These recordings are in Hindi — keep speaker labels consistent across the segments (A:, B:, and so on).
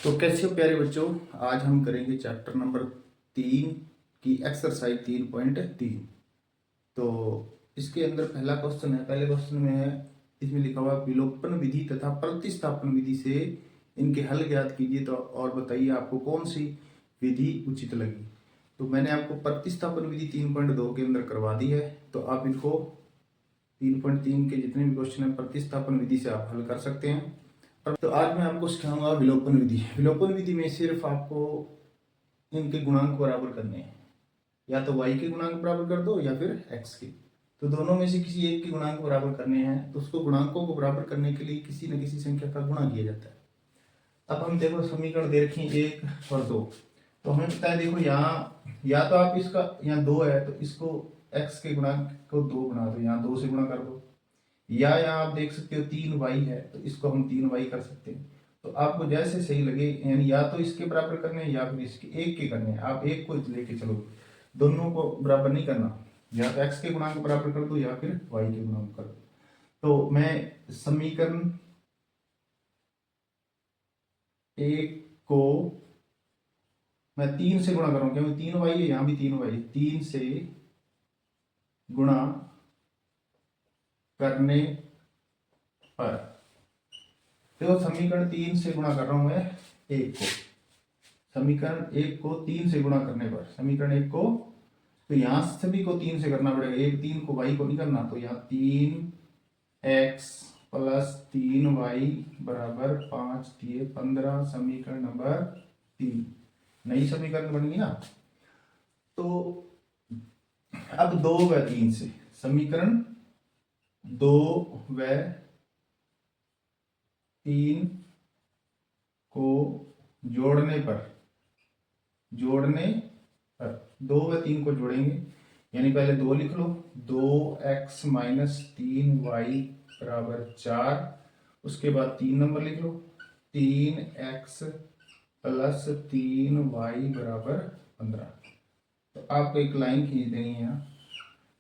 A: तो कैसे हो प्यारे बच्चों। आज हम करेंगे चैप्टर नंबर 3 की एक्सरसाइज 3.3। तो इसके अंदर पहला क्वेश्चन है। पहले क्वेश्चन में है, इसमें लिखा हुआ विलोपन विधि तथा प्रतिस्थापन विधि से इनके हल ज्ञात कीजिए। तो और बताइए आपको कौन सी विधि उचित लगी। तो मैंने आपको प्रतिस्थापन विधि 3.2 के अंदर करवा दी है। तो आप इनको 3.3 के जितने भी क्वेश्चन है प्रतिस्थापन विधि से आप हल कर सकते हैं। तो आज मैं आपको सिखाऊंगा विलोपन विधि। विलोपन विधि में सिर्फ आपको इनके गुणांक बराबर करने हैं। या तो y के गुणांक बराबर कर दो या फिर x के। तो दोनों में से किसी एक के गुणांक बराबर करने हैं। तो उसको गुणांकों को बराबर करने के लिए किसी न किसी संख्या का गुणा किया जाता है। अब हम देखो समीकरण दे रखे हैं 1 और 2। तो हमें पता है, देखो यहाँ या तो आप इसका यहाँ 2 है तो इसको x के गुणांक को 2 गुणा दो, यहाँ 2 से गुणा कर दो। या यहाँ आप देख सकते हो 3y है तो इसको हम 3y कर सकते हैं। तो आपको जैसे सही लगे, यानी या तो इसके बराबर करने हैं या फिर इसके एक के करने हैं। आप एक को लेके चलो, दोनों को बराबर नहीं करना। या तो x के गुणांक बराबर कर दो या फिर y के गुणांक कर दो। तो मैं समीकरण 1 को मैं 3 से गुणा करूँ, क्योंकि 3y है, यहाँ भी 3y है। 3 से गुणा करने पर, देखो समीकरण 3 से गुणा कर रहा हूं मैं 1 को। समीकरण 1 को 3 से गुणा करने पर, समीकरण 1 को, तो यहां सभी को 3 से करना पड़ेगा। 1 3 को y को नहीं करना। तो यहाँ 3x प्लस 3y बराबर 5 दिए 15। समीकरण नंबर 3 नई समीकरण बन गई ना। तो अब 2 व 3 से, समीकरण 2 व 3 को जोड़ने पर 2 व 3 को जोड़ेंगे, यानी पहले 2 लिख लो। 2x माइनस 3y बराबर 4। उसके बाद 3 नंबर लिख लो, 3x प्लस 3y बराबर 15। तो आपको एक लाइन खींच देनी है यहाँ।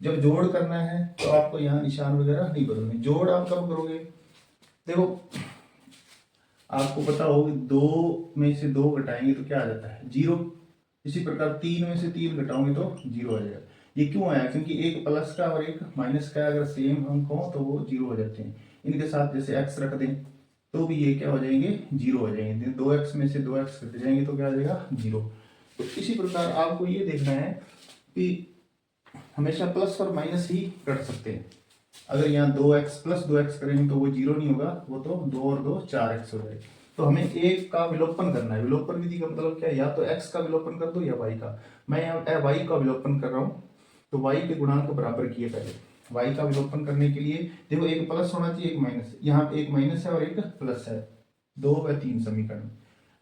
A: जब जोड़ करना है तो आपको यहाँ निशान वगैरह नहीं बदलने। जोड़ आप कब करोगे, देखो आपको पता हो 2 में से 2 घटाएंगे तो क्या आ जाता है, 0। इसी प्रकार 3 में से 3 घटाओगे तो 0 आ जाएगा। ये क्यों आया, क्योंकि एक प्लस का और एक माइनस का अगर सेम अंक हो तो वो 0 हो जाते हैं। इनके साथ जैसे x रख दें तो भी ये क्या हो जाएंगे, 0 हो जाएंगे। 2x में से 2x घट जाएंगे तो क्या आ जाएगा, 0। तो इसी प्रकार आपको ये देखना है कि हमेशा प्लस और माइनस ही कट सकते हैं। अगर यहाँ 2x प्लस 2x करेंगे तो वो 0 नहीं होगा, वो तो 2 और 2 4x हो जाएगा। तो हमें एक का विलोपन करना है। विलोपन विधि का मतलब क्या है, या तो x का विलोपन कर दो या y का। मैं यहाँ y का विलोपन कर रहा हूँ। तो y के गुणांक बराबर किए पहले। y का विलोपन करने के लिए देखो एक प्लस होना चाहिए, एक माइनस। यहाँ एक माइनस है और एक प्लस है। 2 व 3 समीकरण,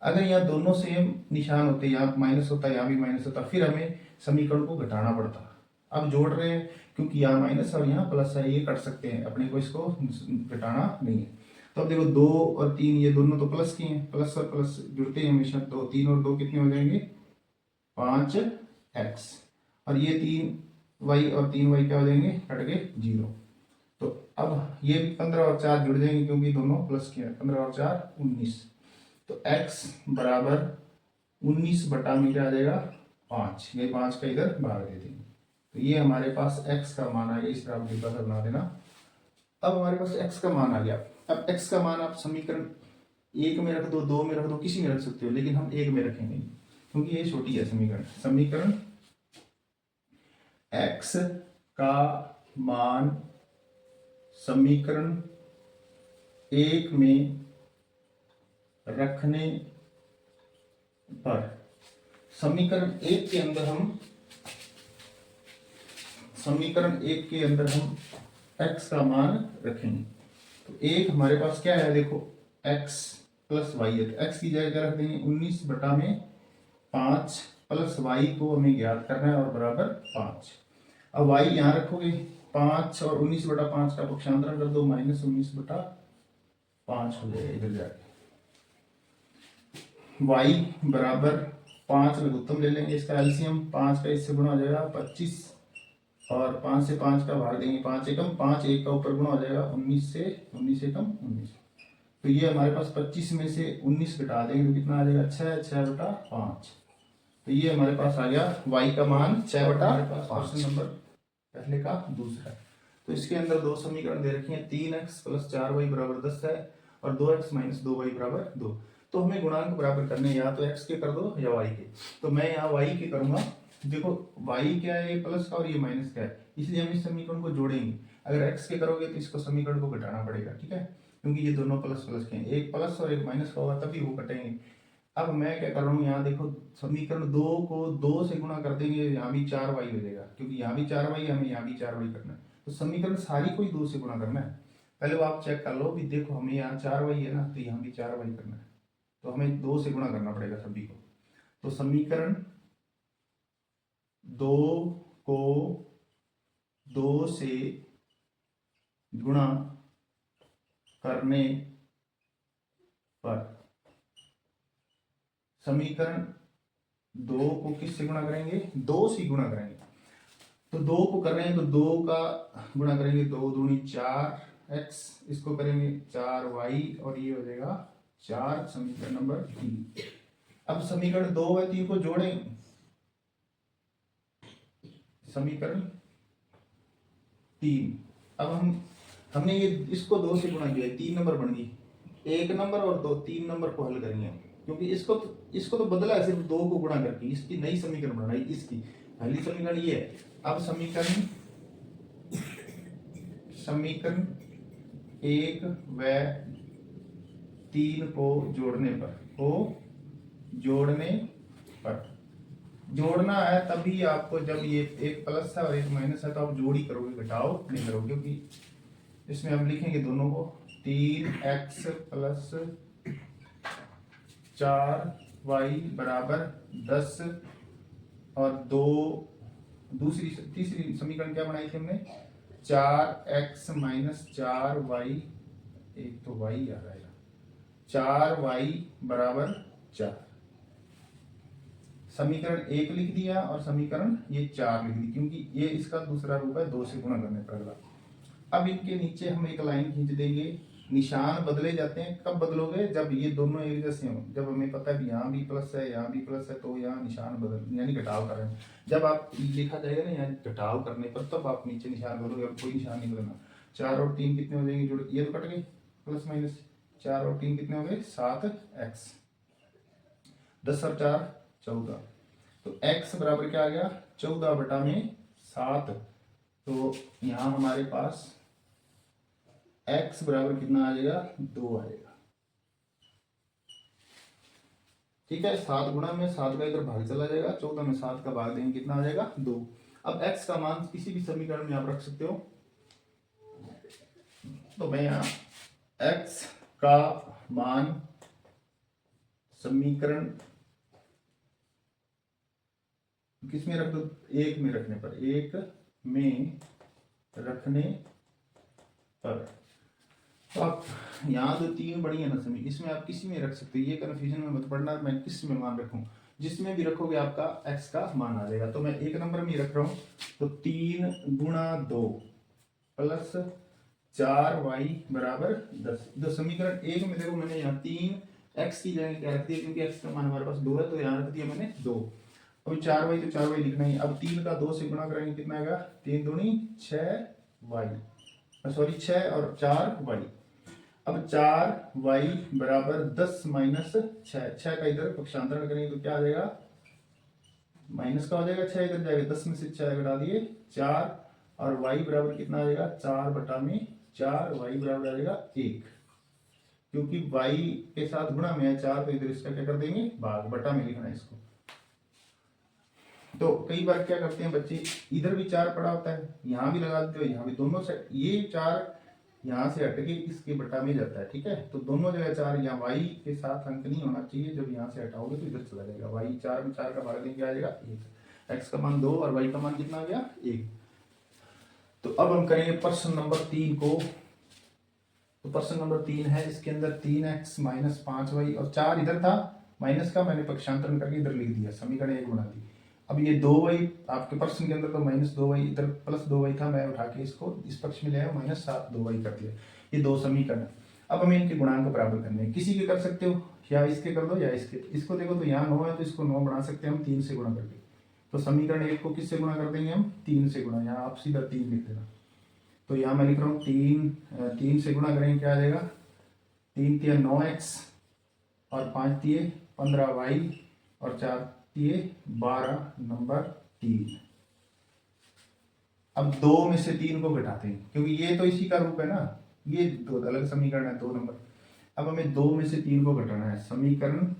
A: अगर यहाँ दोनों सेम निशान होते, यहाँ माइनस होता यहाँ भी माइनस होता, फिर हमें समीकरण को घटाना पड़ता। अब जोड़ रहे हैं क्योंकि यहाँ माइनस और यहाँ प्लस है, ये कट सकते हैं, अपने को इसको घटाना नहीं है। तो अब देखो 2 और 3 ये दोनों तो प्लस के हैं, प्लस और प्लस जुड़ते हैं हमेशा। तो 3 और 2 कितने हो जाएंगे, 5x। और ये 3y और 3y क्या हो जाएंगे, कट के 0। तो अब ये भी 15 और 4 जुड़ जाएंगे क्योंकि दोनों प्लस के हैं। 15 और 4 19। तो x बराबर 19 बटा में क्या आ जाएगा, 5। ये 5 का इधर भाग दे देंगे। तो ये हमारे पास x का मान आ गया। इस तरह आप डिब्बा बना देना। अब हमारे पास x का मान आ गया। अब x का मान आप समीकरण 1 में रख दो, 2 में रख दो, किसी में रख सकते हो, लेकिन हम 1 में रखेंगे क्योंकि ये छोटी है समीकरण। समीकरण x का मान समीकरण 1 में रखने पर, समीकरण 1 के अंदर हम x का मान रखेंगे। तो 1 हमारे पास क्या है, देखो x प्लस y है। तो x की जगह रख देंगे 19 बटा में 5 प्लस y को हमें ज्ञात करना है और बराबर 5। अब y यहाँ रखोगे, 5 और 19 बटा 5 का पक्षांतरण कर दो, माइनस 19 बटा 5 हो जाएगा इधर जाके। y बराबर 5 लघुत्तम ले लेंगे, इसका एलसीएम 5 का इससे गुणा हो जाएगा 25 और 5 से 5 का भाग देंगे, 5 एकम 5, 1 का ऊपर गुणा हो जाएगा 19 से 19 एकम 19। तो ये हमारे पास 25 में से 19 घटा देंगे तो कितना आ जाएगा 6/5। तो ये हमारे पास आ गया y का मान 6/5। क्वेश्चन नंबर पहले का दूसरा। तो इसके अंदर दो समीकरण दे रखे हैं, 3x + 4y = 10 है और 2x - 2y = 2। तो हमें गुणांक बराबर करने, या तो x के कर दो या y के। तो मैं यहाँ y के करूंगा। देखो y क्या है, ये प्लस का और ये माइनस का है, इसलिए हम इस समीकरण को जोड़ेंगे। अगर x के करोगे तो इसको समीकरण को घटाना पड़ेगा, ठीक है, क्योंकि ये दोनों प्लस प्लस के हैं, एक प्लस और एक माइनस का होगा तभी वो कटेंगे। अब मैं क्या कर रहा हूँ, यहाँ देखो समीकरण 2 को 2 से गुणा कर देंगे, यहाँ भी 4y हो जाएगा, क्योंकि यहाँ भी 4y हमें यहाँ भी 4y करना है। तो समीकरण सारी को ही 2 से गुणा करना है। पहले वो आप चेक कर लो भी, देखो हमें यहाँ 4y है ना, तो यहाँ भी 4y करना है, तो हमें 2 से गुणा करना पड़ेगा सभी को। तो समीकरण 2 को 2 से गुणा करने पर, समीकरण 2 को किससे गुणा करेंगे, 2 से गुणा करेंगे। तो 2 को कर रहे हैं तो 2 का गुणा करेंगे, 2 दूनी 4x, इसको करेंगे 4y और ये हो जाएगा 4, समीकरण नंबर 3। अब समीकरण 2 व 3 को जोड़ें, समीकरण 3। अब हमने ये इसको 2 से गुणा किया, 3 नंबर बन गई, 1 नंबर और 2 3 नंबर को हल करेंगे, क्योंकि इसको तो बदला है सिर्फ 2 को गुणा करके, इसकी नई समीकरण बनाई, इसकी पहली समीकरण ये है। अब समीकरण 1 व 3 को जोड़ना है, तभी आपको, जब ये एक प्लस है और एक माइनस है तो आप जोड़ी करोगे, घटाओ नहीं करोगे, क्योंकि इसमें हम लिखेंगे दोनों को 3x + 4y = 10 और 2, तीसरी समीकरण क्या बनाई थी हमने, 4x - 4y, एक तो y आ रहा है, 4y = 4। समीकरण 1 लिख दिया और समीकरण ये 4 लिख दी, क्योंकि ये इसका दूसरा रूप है, 2 से गुणा करने पर अगला। अब इनके नीचे हम एक लाइन खींच देंगे, निशान बदले जाते हैं, कब बदलोगे, जब ये दोनों एक जैसे हों, जब हमें पता है कि यहाँ भी प्लस है यहाँ भी प्लस है, तो यहाँ निशान बदल, यानी घटाव कर रहे हैं। जब आप लिखा जाएगा ना यहाँ घटाव करने पर, तब आप नीचे निशान बदलोगे और कोई निशान नहीं बदलना। 4 और 3 कितने हो जाएंगे, जुड़, ये तो कट गए, प्लस माइनस 4 और 3 कितने हो गए, 7x, 10 और 4 14। तो x बराबर क्या आ गया, 14/7। तो यहाँ हमारे पास x बराबर कितना आ जाएगा, 2 आएगा, ठीक है। 7 गुणा में 7 का इधर भाग चला जाएगा, 14 में 7 का भाग देंगे, कितना आ जाएगा, 2। अब x का मान किसी भी समीकरण में आप रख सकते हो, तो मैं यहाँ x का मान समीकरण किस में रख दो, 1 में रखने पर, 1 में रखने पर। तो आप यहाँ जो 3 बड़ी है ना समीकरण, इसमें आप किसी में रख सकते हो, ये कन्फ्यूजन में मत पड़ना मैं किस में मान रखूं, जिसमें भी रखोगे आपका x का मान आ जाएगा। तो मैं 1 नंबर में रख रहा हूं, तो 3 × 2 + 4y = 10। तो समीकरण 1 में देखो मैंने यहाँ 3x की जगह क्या रख दिया, क्योंकि x का मान हमारे पास 2 है, तो यहाँ रख दिया मैंने 2। अब 4y तो 4y लिखना ही। अब 3 का 2 से गुणा करेंगे, कितना आएगा, 3 दूनी 6y, सॉरी 6 और 4y। अब 4y = 10 - 6 का इधर पक्षांतरण करेंगे तो क्या आ जाएगा, माइनस का हो जाएगा, 6 इधर जाएगा, 10 में से 6 घटा दिए 4, और y बराबर कितना आ जाएगा, 4/4, y बराबर आ जाएगा 1, क्योंकि y के साथ गुणा में है 4, तो इधर इसका क्या कर देंगे, भाग, बटा में लिखना है इसको। तो कई बार क्या करते हैं बच्चे, इधर भी 4 पड़ा होता है, यहाँ भी लगा देते हो, यहाँ भी, दोनों से ये 4 यहाँ से हटके इसके बटा में जाता है, ठीक है। तो दोनों जगह 4, यहाँ y के साथ अंक नहीं होना चाहिए, जब यहाँ से हटाओगे तो इधर चला जाएगा, y 4 में 4 का भाग देंगे आ जाएगा 1, x का मान 2 और y का मान कितना आ गया, 1। तो अब हम करेंगे प्रश्न नंबर 3 को। तो प्रश्न नंबर 3 है, इसके अंदर 3x - 5y और 4 इधर था, माइनस का मैंने पक्षांतरण करके इधर लिख दिया, समीकरण 1 बना दी। अब ये 2y आपके प्रश्न के अंदर तो -2y, इधर +2y था, मैं उठा के इसको इस पक्ष में ले आया, -2y कर दिया। ये 2 समीकरण है। अब हमें इनके गुणांक बराबर करने हैं, किसी के कर सकते हो, या इसके कर दो या इसके। इसको देखो तो यहाँ 9 है तो इसको 9 बना सकते हैं हम 3 से गुणा करके। तो समीकरण 1 को किससे गुणा कर देंगे हम, 3 से गुणा, यहाँ आप सीधा 3 लिख देना। तो यहाँ मैं लिख रहा हूँ 3 से गुणा करेंगे क्या आ जाएगा, 3 तिया 9x और 5 तिये 15y और 4 तिये 12 नंबर 3। अब 2 में से 3 को घटाते हैं क्योंकि ये तो इसी का रूप है ना, ये दो अलग समीकरण है 2 नंबर। अब हमें 2 में से 3 को घटाना है, समीकरण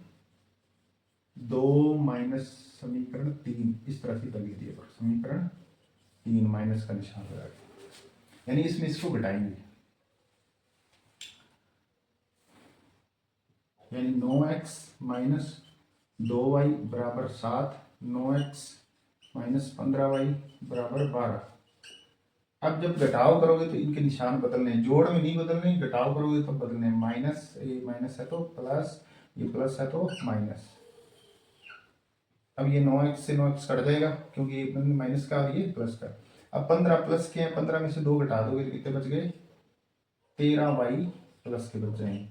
A: 2 माइनस समीकरण 3, इस तरह से लिख दिए, समीकरण 3 माइनस का निशान लगा के, यानी इसमें इसको घटाएंगे, यानी 9x माइनस 2y बराबर 7, 9x माइनस 15y बराबर 12। अब जब घटाव करोगे तो इनके निशान बदलने, जोड़ में नहीं बदलने, घटाव करोगे तो बदलने, माइनस, ये माइनस है तो प्लस, ये प्लस है तो माइनस। अब ये 9x से 9x कट जाएगा क्योंकि ये माइनस का और ये प्लस का। अब 15 प्लस के हैं, 15 में से 2 घटा दोगे तो कितने बच गए, 13y प्लस के बच जाएंगे।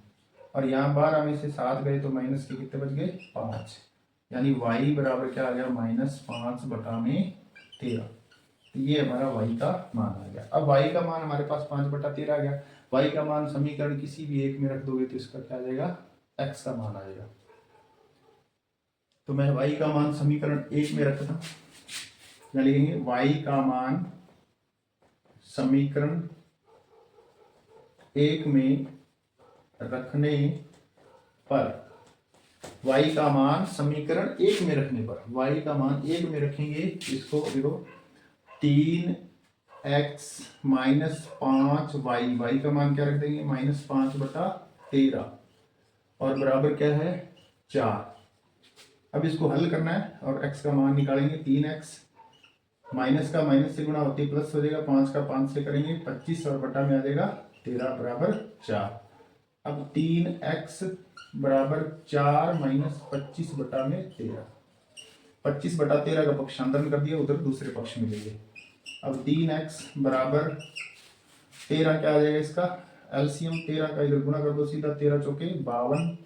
A: और यहाँ 12 में से 7 गए तो माइनस के कितने बच गए, 5, यानी y बराबर क्या आ गया, -5 बटा में 13। तो ये हमारा y का मान आ गया। अब y का मान हमारे पास 5 बटा 13 आ गया। y का मान समीकरण किसी भी एक में रख दोगे तो इसका क्या आ जाएगा, x का मान आ जाएगा। तो मैं y का मान समीकरण 1 में रखता हूं, क्या लिखेंगे, y का मान समीकरण 1 में रखने पर, y का मान समीकरण 1 में रखने पर, y का मान 1 में रखेंगे, इसको देखो 3x माइनस 5y, y का मान क्या रख देंगे, -5 बटा 13 और बराबर क्या है 4। अब इसको हल करना है और x का मान निकालेंगे, 3x माइनस का माइनस से गुणा होती है प्लस हो जाएगा, 5 का 5 से करेंगे 25 और बटा में आ जाएगा 13 बराबर 4। अब 3x बराबर 4 माइनस 25 बटा में 13, 25 बटा 13 का पक्षांतरण कर दिया, उधर दूसरे पक्ष में ले गए। अब 3x बराबर 13 क्या आ जाएगा, इसका एलसीएम 13 का इधर गुणा कर दो सीधा, 13 चौके 52,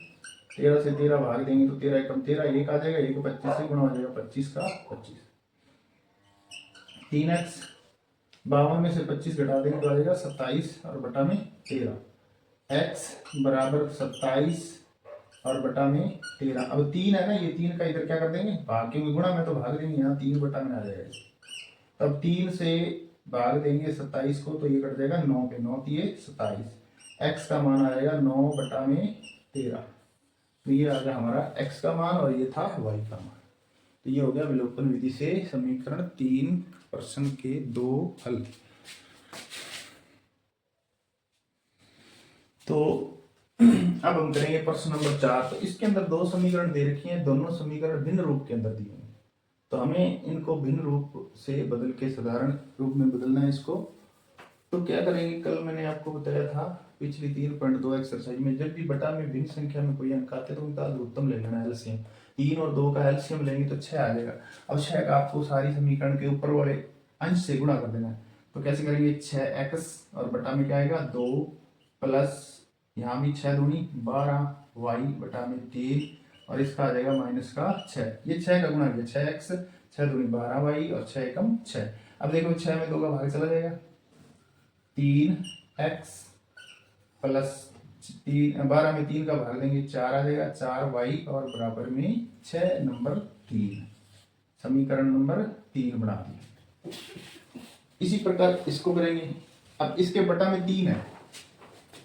A: 13 से 13 भाग देंगे तो 13 एकम 13, 1 आ जाएगा, 1 25 से गुणा हो जाएगा, 25 का 25। 3x 52 में से 25 घटा देंगे तो आ जाएगा 27 और बटा में 13, x बराबर 27 और बटा में 13। अब 3 है ना, ये 3 का इधर क्या कर देंगे भाग, क्योंकि गुणा में तो भाग देंगे, यहाँ 3 बटा में आ जाएगा। तब 3 से भाग देंगे 27 को तो ये कट जाएगा 9 पे, 9 दिए 27, x का मान आ जाएगा 9 बटा में 13। तो ये आ गया हमारा x का मान और ये था y का मान। तो ये हो गया विलोपन विधि से समीकरण 3 प्रश्न के 2 हल। तो अब हम करेंगे प्रश्न नंबर 4। तो इसके अंदर 2 समीकरण दे रखी हैं, दोनों समीकरण भिन्न रूप के अंदर दिए हैं, तो हमें इनको भिन्न रूप से बदल के साधारण रूप में बदलना है इसको। तो क्या करेंगे, कल मैंने आपको बताया था पिछली 3.2 एक्सरसाइज में, जब भी बटा में भिन्न संख्या में कोई अंक आते तो उनका लघुत्तम ले लेना एलसीएम। 3 और 2 का एलसीएम लेंगे तो 6 आ जाएगा। अब 6 का आपको सारी समीकरण के ऊपर वाले अंश से गुणा कर देना है। तो कैसे करेंगे, 6x और बटा में क्या आएगा 2 प्लस यहाँ भी 6 दूनी 12 y बटा में 3 और इसका आ जाएगा माइनस का 6। ये 6 का गुणा किया, 6x 6 दूनी 12y और 6 एकम 6। अब देखो 6 में 2 का भाग चला जाएगा, 3x प्लस 12 में 3 का भाग देंगे 4 आ जाएगा, 4y और बराबर में 6 नंबर 3, समीकरण नंबर 3 बना दिया। इसी प्रकार इसको करेंगे। अब इसके बटा में 3 है,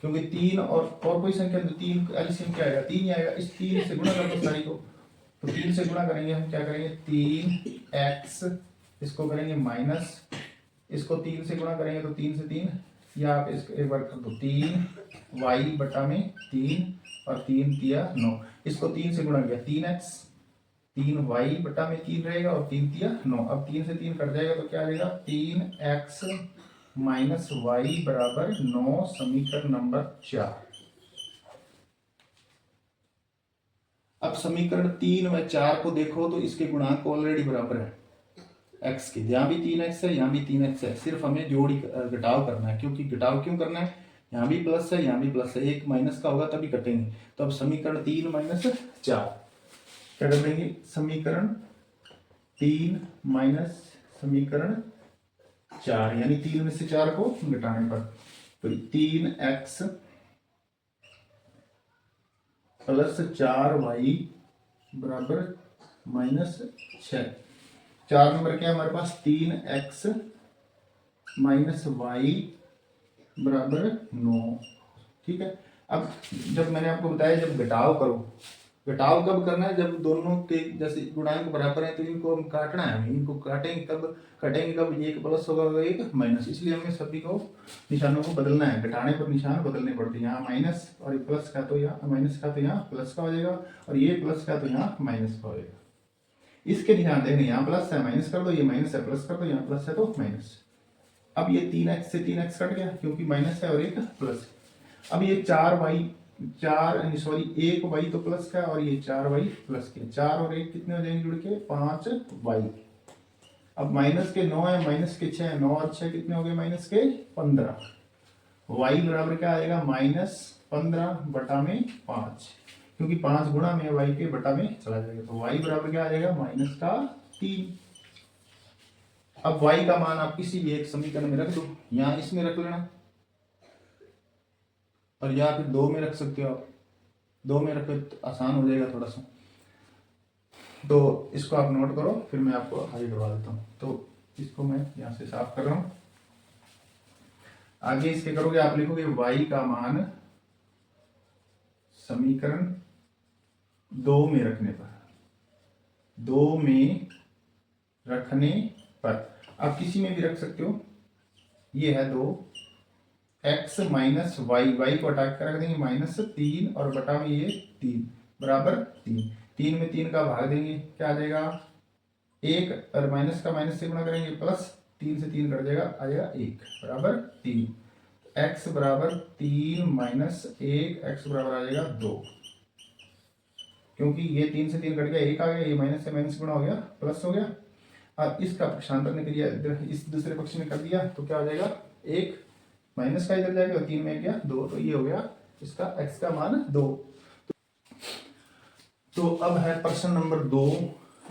A: क्योंकि 3 और कोई संख्या तो 3 एलसीएम क्या आएगा 3 ही आएगा। इस 3 से गुणा कर दो सारी को, तो 3 से गुणा करेंगे हम, क्या करेंगे 3x, इसको करेंगे माइनस, इसको 3 से गुणा करेंगे तो 3 से 3, या आप इसको एक बार कर दो 3y बटा में 3 और 3 तिया 9, इसको 3 से गुणा किया 3x, 3y बटा में 3 रहेगा और 3 तिया 9। अब 3 से 3 कट जाएगा तो क्या आ जाएगा 3x माइनस y बराबर 9, समीकरण नंबर 4। अब समीकरण 3 व 4 को देखो तो इसके गुणांक ऑलरेडी बराबर है x के, यहाँ भी 3x है यहाँ भी 3x है, सिर्फ हमें जोड़ घटाव करना है। क्योंकि घटाव क्यों करना है, यहाँ भी प्लस है, यहाँ भी प्लस है, एक माइनस का होगा तभी कटेंगे। तो अब समीकरण 3 माइनस 4 क्या कर देंगे, समीकरण 3 माइनस समीकरण 4, यानी 3 में से 4 को घटाने पर तो 3x प्लस 4y बराबर -6। 4 नंबर क्या है हमारे पास, 3x माइनस वाई बराबर 9। ठीक है। अब जब मैंने आपको बताया जब घटाव करो, घटाव कब करना है, जब दोनों के जैसे गुणांक बराबर है तो इनको हम काटना है, हमें इनको काटेंगे कब, कटेंगे कब, एक प्लस होगा एक माइनस, इसलिए हमें सभी को निशानों को बदलना है, घटाने पर निशान बदलने पड़ते हैं। यहाँ माइनस और ये प्लस का तो यहाँ माइनस का तो यहाँ प्लस का हो जाएगा, और ये प्लस का तो यहाँ माइनस का हो जाएगा। इसके निशान देखने, यहाँ प्लस है माइनस कर दो, ये माइनस है प्लस कर दो, यहाँ प्लस है तो माइनस। अब ये 3x से 3x कट गया क्योंकि माइनस है और एक प्लस। अब ये 4y 4 सॉरी 1y तो प्लस का और ये 4y प्लस के, 4 और 1 कितने हो जाएंगे जुड़ के 5y। अब माइनस के 9 है, माइनस के 6 है, 9 और 6 कितने हो गए माइनस के 15। y बराबर क्या आएगा -15 बटा में 5, क्योंकि 5 गुणा में y के बटा में चला जाएगा, तो y बराबर क्या आ जाएगा -3। अब y का मान आप किसी भी एक समीकरण में रख दो, यहाँ इसमें रख लेना और या फिर 2 में रख सकते हो आप, 2 में रखे तो आसान हो जाएगा थोड़ा सा। तो इसको आप नोट करो, फिर मैं आपको आगे करवा देता हूँ। तो इसको मैं यहाँ से साफ कर रहा हूँ। आगे इसके करोगे आप लिखोगे y का मान समीकरण 2 में रखने पर, 2 में रखने पर आप किसी में भी रख सकते हो। ये है 2 x माइनस वाई, वाई को हटा कर रख देंगे -3 और बटा में ये 3 बराबर 3, 3 में 3 का भाग देंगे क्या आ जाएगा 1, और माइनस का माइनस से गुणा करेंगे प्लस, 3 से 3 कट जाएगा आ जाएगा 1 बराबर 3। x बराबर 3 माइनस 1, x बराबर आ जाएगा 2, क्योंकि ये 3 से 3 कट गया 1 आ गया, ये माइनस से माइनस गुणा हो गया प्लस हो गया। अब इसका पक्षांतर ने किया, इस दूसरे पक्ष में कर दिया तो क्या हो जाएगा 1, माइनस का इधर जाएगा, 3 में गया 2, तो ये हो गया इसका x का मान 2। तो अब है प्रश्न नंबर 2,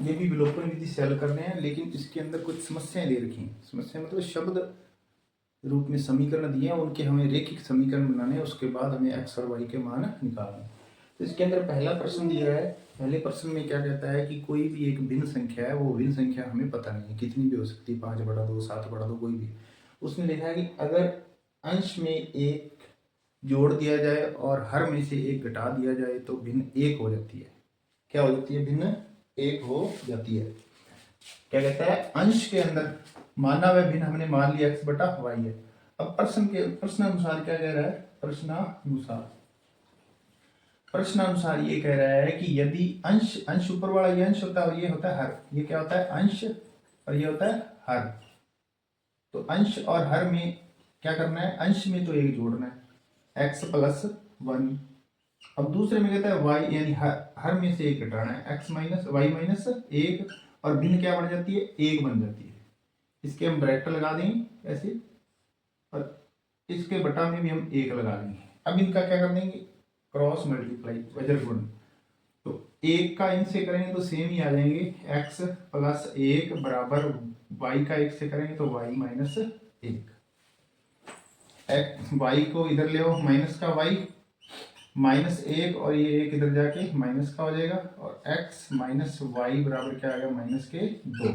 A: ये भी विलोपन विधि से हल करने हैं, लेकिन इसके अंदर कुछ समस्याएं दे रखी हैं। समस्या मतलब शब्द रूप में समीकरण दिए हैं, उनके हमें रेखिक समीकरण बनाने हैं, उसके बाद हमें x और y के मान निकालने हैं। तो इसके अंदर पहला प्रश्न दिया है, पहले प्रश्न में क्या कहता है कि कोई भी एक भिन्न संख्या है, वो भिन्न संख्या हमें पता नहीं है कितनी भी हो सकती है, 5/2 7/2 कोई भी। उसने लिखा है कि अगर अंश में एक जोड़ दिया जाए और हर में से एक घटा दिया जाए तो भिन्न 1 हो जाती है। क्या हो जाती है, भिन्न 1 हो जाती है। क्या कहता है, अंश के अंदर माना वह भिन्न हमने मान लिया x बटा y है। अब प्रश्नानुसार क्या कह रहा है, प्रश्नानुसार ये कह रहा है कि यदि अंश ऊपर वाला ये अंश होता है और ये होता है हर, ये क्या होता है अंश और ये होता है हर, तो अंश और हर में क्या करना है, अंश में तो 1 जोड़ना है x प्लस 1। अब दूसरे में कहता है y यानी हर में से 1 घटाना है, x माइनस वाई माइनस 1, और भिन्न क्या बन जाती है 1 बन जाती है। इसके हम ब्रैकेट लगा देंगे ऐसे, और इसके बटा में भी हम 1 लगा देंगे। अब इनका क्या कर देंगे, क्रॉस मल्टीप्लाई वज्र गुण, तो 1 का इनसे करेंगे तो सेम ही आ जाएंगे, x प्लस 1 बराबर y का 1 से करेंगे तो y माइनस 1। y को इधर ले आओ, माइनस का y -1 और ये 1 इधर जाके माइनस का हो जाएगा, और x माइनस वाई बराबर क्या आएगा -2।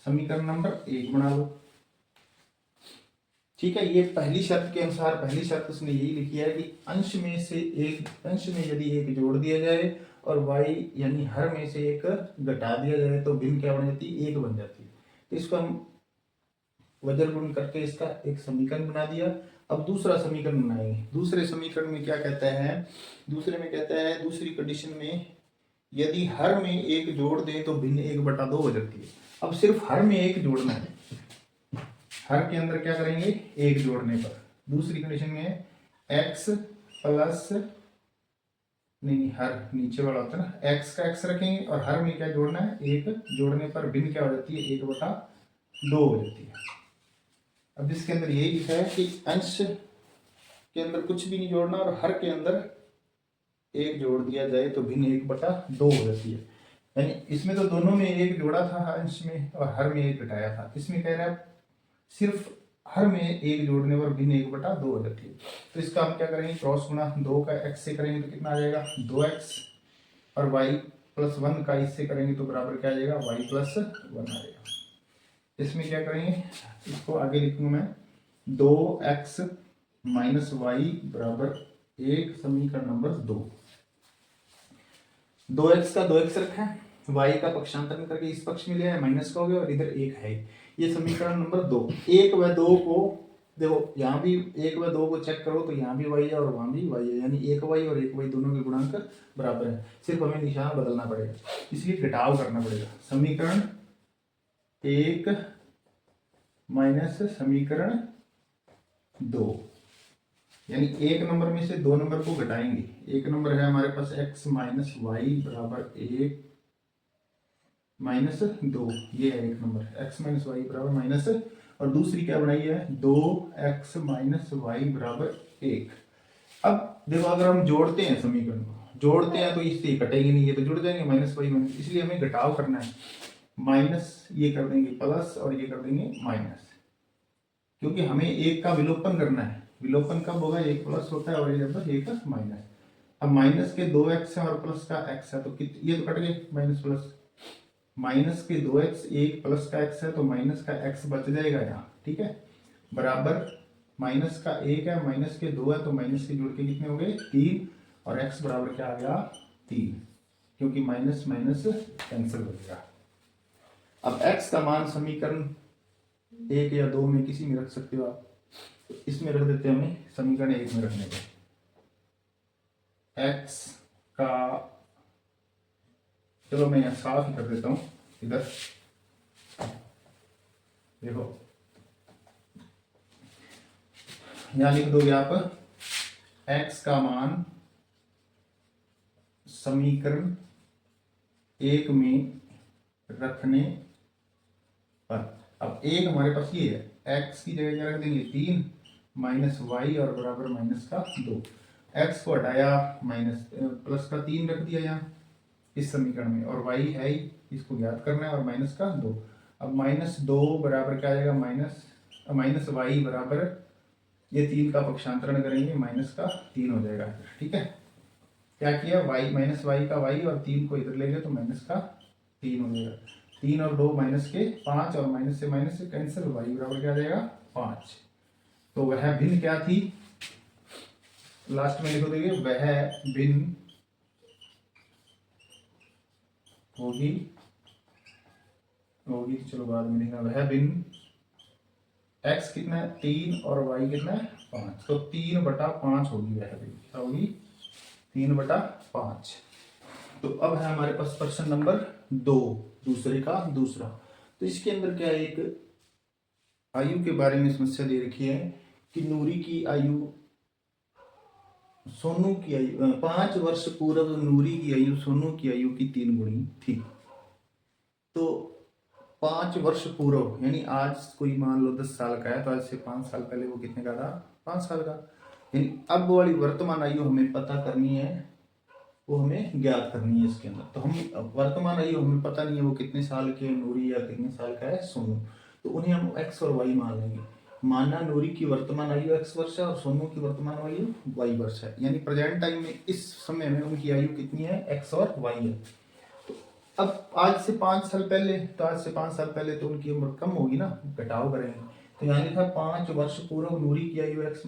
A: समीकरण नंबर 1 बना लो। ठीक है, ये पहली शर्त के अनुसार, पहली शर्त उसने यही लिखी है कि अंश में यदि 1 जोड़ दिया जाए और y यानी हर में से 1 घटा दिया जाए तो भिन्न क्या बन जाती है 1 बन जाती है। तो इसको हम वज्र गुण करके इसका एक समीकरण बना दिया। अब दूसरा समीकरण बनाएंगे। दूसरे समीकरण में क्या कहता है, दूसरे में कहता है दूसरी कंडीशन में यदि हर में 1 जोड़ दे तो भिन्न 1/2 हो जाती है। अब सिर्फ हर में 1 जोड़ना है, हर के अंदर क्या करेंगे 1 जोड़ने पर। दूसरी कंडीशन में x प्लस नहीं हर नीचे वाला होता है ना, x का x रखेंगे और हर में क्या जोड़ना है 1 जोड़ने पर भिन्न क्या हो जाती है 1/2 हो जाती है। अब इसके अंदर यही लिखा है कि अंश के अंदर कुछ भी नहीं जोड़ना और हर के अंदर एक जोड़ दिया जाए तो भिन्न 1/2 हो जाती है। यानी इसमें तो दोनों में एक जोड़ा था अंश में और हर में एक घटाया था, इसमें कह रहा है सिर्फ हर में एक जोड़ने पर भिन्न 1/2 हो जाती है। तो इसका हम क्या करेंगे, क्रॉस गुणा 2 का x से करेंगे तो कितना आ जाएगा 2x, और y+1 का इससे करेंगे तो बराबर क्या आ जाएगा y+1 आ जाएगा। इसमें क्या करेंगे, इसको आगे लिखूंगा मैं 2x - y = 1, समीकरण नंबर 2। 2x का 2x रखा है, y का पक्षांतरण करके इस पक्ष में लिया है, माइनस का हो गया और इधर 1 है। ये समीकरण नंबर 2। 1 व 2 को देखो, यहाँ भी 1 व 2 को चेक करो तो यहाँ भी y है और वहाँ भी y है, यानी 1y और 1y दोनों के गुणांक बराबर है। सिर्फ हमें निशान बदलना पड़ेगा, इसलिए घटाव करना पड़ेगा। समीकरण 1 माइनस समीकरण 2, यानी 1 नंबर में से 2 नंबर को घटाएंगे। 1 नंबर है हमारे पास x - y = 1 - 2, ये है 1 नंबर, x - y = माइनस, और दूसरी क्या बनाई है 2x - y = 1। अब देखो, अगर हम जोड़ते हैं समीकरण को, जोड़ते हैं तो इससे कटेंगे नहीं, ये तो जुड़ जाएंगे -y, इसलिए हमें घटाव करना है। माइनस ये कर देंगे प्लस और ये कर देंगे माइनस, क्योंकि हमें एक का विलोपन करना है। विलोपन कब होगा, एक प्लस होता है और एक माइनस। अब माइनस के 2x है और प्लस का x है, तो ये तो कट गए माइनस प्लस। माइनस के 2x, एक प्लस का x है तो माइनस का x बच जाएगा यहाँ, ठीक है, बराबर माइनस का 1 है, माइनस के 2 है तो माइनस के जुड़ के कितने हो गए 3, और x बराबर क्या आ गया 3, क्योंकि माइनस माइनस कैंसिल हो गया। अब x का मान समीकरण 1 या 2 में किसी में रख सकते हो आप, तो इसमें रख देते हैं, हमें समीकरण 1 में रखने का। x का, चलो मैं यहाँ साफ ही कर देता हूँ, इधर देखो, यहाँ लिख दोगे आप x का मान समीकरण 1 में रखने पर। अब 1 हमारे पास ये है, x की जगह क्या रख देंगे 3 माइनस y और बराबर माइनस का 2। x को हटाया, माइनस प्लस का 3 रख दिया यहाँ इस समीकरण में, और y है ही, इसको ज्ञात करना है, और माइनस का 2। अब -2 बराबर क्या आ जाएगा माइनस y बराबर, ये 3 का पक्षांतरण करेंगे, माइनस का 3 हो जाएगा। ठीक है, क्या किया y -y का y और 3 को इधर ले गए तो माइनस का 3 हो जाएगा। 3 और 2 माइनस के 5, और माइनस से कैंसिल, y बराबर क्या आ जाएगा 5। तो वह भिन्न क्या थी, लास्ट में लिखो, देखिए वह भिन्न होगी, तो चलो बाद में लिखना, वह भिन्न x कितना है 3 और y कितना है 5, तो 3/5 होगी, वह भिन्न क्या होगी 3/5। तो अब है हमारे पास प्रश्न नंबर 2, दूसरे का दूसरा। तो इसके अंदर क्या है, एक आयु के बारे में समस्या दे रखी है कि नूरी की आयु सोनू की आयु 5 वर्ष पूर्व नूरी की आयु सोनू की आयु की 3 गुणी थी। तो 5 वर्ष पूर्व, यानी आज कोई मान लो 10 साल का है, तो आज से 5 साल पहले वो कितने का था 5 साल का। यानी अब वाली वर्तमान आयु हमें पता करनी है, वो हमें ज्ञात करनी है इसके अंदर। तो हम वर्तमान आयु हमें पता नहीं है वो कितने साल के नूरी या कितने साल का है सोनू, तो उन्हें हम x और y मान लेंगे। माना नूरी की वर्तमान आयु x वर्ष है और सोनू की वर्तमान आयु y वर्ष है, यानी प्रेजेंट टाइम में इस समय में उनकी आयु कितनी है x और y है। तो अब आज से 5 साल पहले, तो आज से 5 साल पहले तो उनकी उम्र कम होगी ना, घटाव करेंगे, तो यहाँ लिखा 5 वर्ष पूर्व नूरी की आयु x -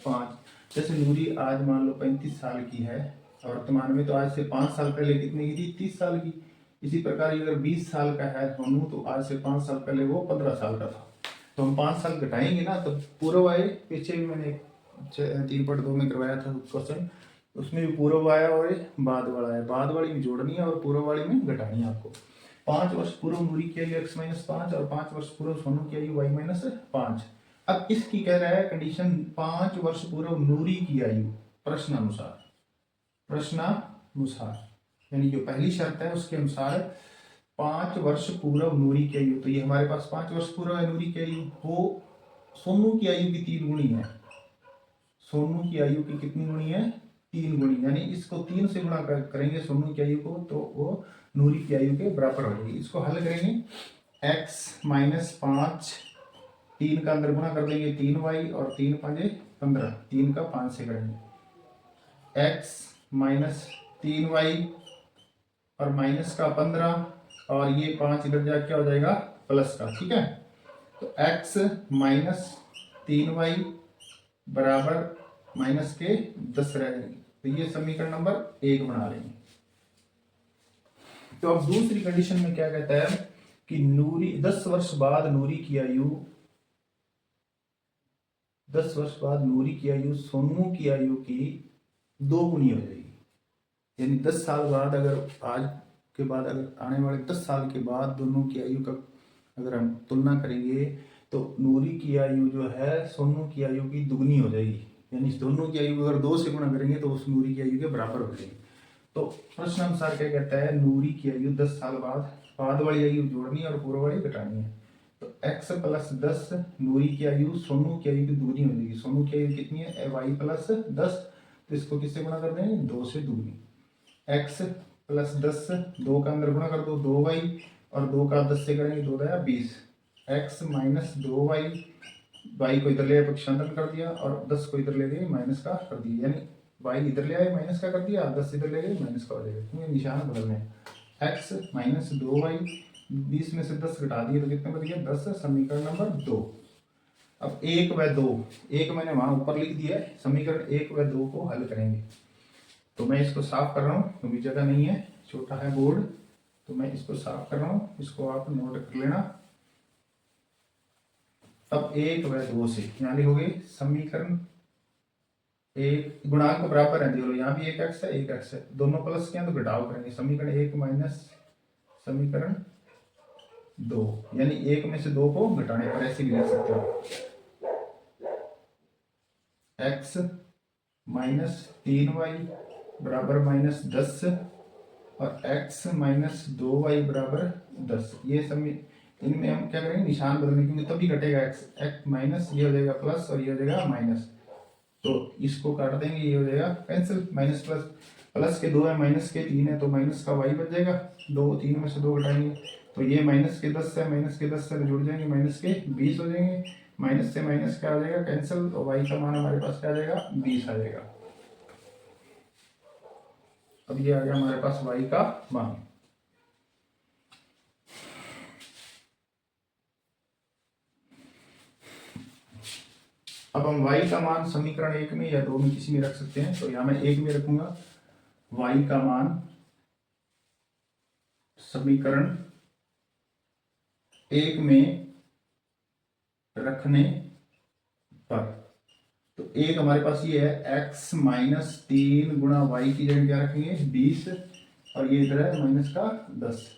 A: 5। जैसे नूरी आज मान लो 35 साल की है वर्तमान में, तो आज से 5 साल पहले कितने की थी 30 साल की। इसी प्रकार अगर 20 साल का है सोनू, तो आज से 5 साल पहले वो 15 साल का था। तो हम 5 साल घटाएंगे ना, तो पूर्व आए, पीछे भी मैंने 3.2 में करवाया था क्वेश्चन, उसमें भी पूर्व आया और बाद वाला है, बाद वाली में जोड़नी है और पूर्व वाली में घटानी है आपको। 5 वर्ष पूर्व नूरी की आयु x - 5 और 5 वर्ष पूर्व सोनू की आयु y - 5। अब इसकी कह रहा है कंडीशन 5 वर्ष पूर्व नूरी की आयु प्रश्नानुसार, यानी जो पहली शर्त है उसके अनुसार 5 वर्ष पूर्व नूरी की आयु, तो ये हमारे पास 5 वर्ष पूर्व है नूरी की आयु, वो सोनू की आयु की 3 गुणी है। सोनू की आयु की कितनी गुणी है, 3 गुणी, यानी इसको 3 से गुणा करेंगे सोनू की आयु को, तो वो नूरी की आयु के बराबर हो जाएगी। इसको हल करेंगे, x माइनस 5, 3 का अंदर गुणा कर देंगे 3y और 3 5 15, 3 का 5 से करेंगे, x माइनस 3y और माइनस का 15 और ये 5 इधर जाके क्या हो जाएगा, प्लस का। ठीक है, तो x माइनस 3y बराबर माइनस के 10 रह जाएगी। तो ये समीकरण नंबर 1 बना लेंगे। तो अब दूसरी कंडीशन में क्या कहता है कि नूरी 10 वर्ष बाद नूरी की आयु 10 वर्ष बाद नूरी की आयु सोनू की आयु की 2 गुनी हो जाएगी। यानी 10 साल बाद, अगर आज के बाद, अगर आने वाले 10 साल के बाद दोनों की आयु का अगर हम तुलना करेंगे तो नूरी की आयु जो है सोनू की आयु की दुगनी हो जाएगी। यानी दोनों की आयु अगर 2 से गुणा करेंगे तो उस नूरी की आयु के बराबर हो जाएगी। तो प्रश्न अनुसार क्या कहता है, नूरी की आयु 10 साल बाद वाली आयु जोड़नी है और पूर्व वाली घटानी है। तो x प्लस 10 नूरी की आयु सोनू की आयु की दुगनी हो जाएगी। सोनू की आयु कितनी है, y प्लस 10, तो इसको किससे गुणा कर देंगे, 2 से दुगनी। x प्लस 10, 2 का अंदर गुणा कर दो 2y और 2 का 10 से करेंगे 2 दया 20, x माइनस 2y, y को इधर ले आए पक्षांतरण कर दिया और 10 को इधर ले गए माइनस का कर दिया, यानी y इधर ले आए माइनस का कर दिया, 10 इधर ले गए माइनस का हो जाएगा, क्योंकि निशान बदलने हैं। x माइनस 2y, 20 में से 10 घटा दिए तो कितने बच गया, 10, समीकरण नंबर 2। अब 1 व 2, 1 मैंने वहां ऊपर लिख दिया है, समीकरण 1 व 2 को हल करेंगे। तो मैं इसको साफ कर रहा हूँ क्योंकि जगह नहीं है, छोटा है बोर्ड, तो मैं इसको साफ कर रहा हूँ, इसको आप नोट कर लेना। अब 1 व 2 से यहाँ लिखोगे समीकरण 1, गुणांक बराबर है, देखो यहाँ भी 1x है 1x है, दोनों प्लस के हैं तो घटाव करेंगे, समीकरण 1 माइनस समीकरण 2, यानी 1 में से 2 को घटाने पर ऐसे भी लिख सकते हो, x माइनस 3y बराबर माइनस 10 और x माइनस 2y बराबर 10। ये इनमें हम क्या करेंगे, निशान बदलने, क्योंकि तभी घटेगा x माइनस, ये हो जाएगा प्लस और ये हो जाएगा माइनस, तो इसको काट देंगे, ये हो जाएगा कैंसिल, माइनस प्लस, प्लस के 2 है माइनस के 3 है, तो माइनस का y बच जाएगा, 2 3 में से 2 घटाएंगे तो ये माइनस के 10 है, माइनस के 10 से जुड़ जाएंगे, माइनस के 20 हो जाएंगे, माइनस से माइनस क्या आ जाएगा कैंसिल, तो y का मान हमारे पास क्या आ जाएगा, 20 आ जाएगा। अब ये आ गया हमारे पास y का मान। अब हम y का मान समीकरण 1 में या 2 में किसी में रख सकते हैं, तो यहां मैं 1 में रखूंगा y का मान समीकरण 1 में रखने पर, तो 1 हमारे पास ये है x माइनस 3 गुणा y की जगह क्या रखेंगे 20 और ये इधर है माइनस का 10।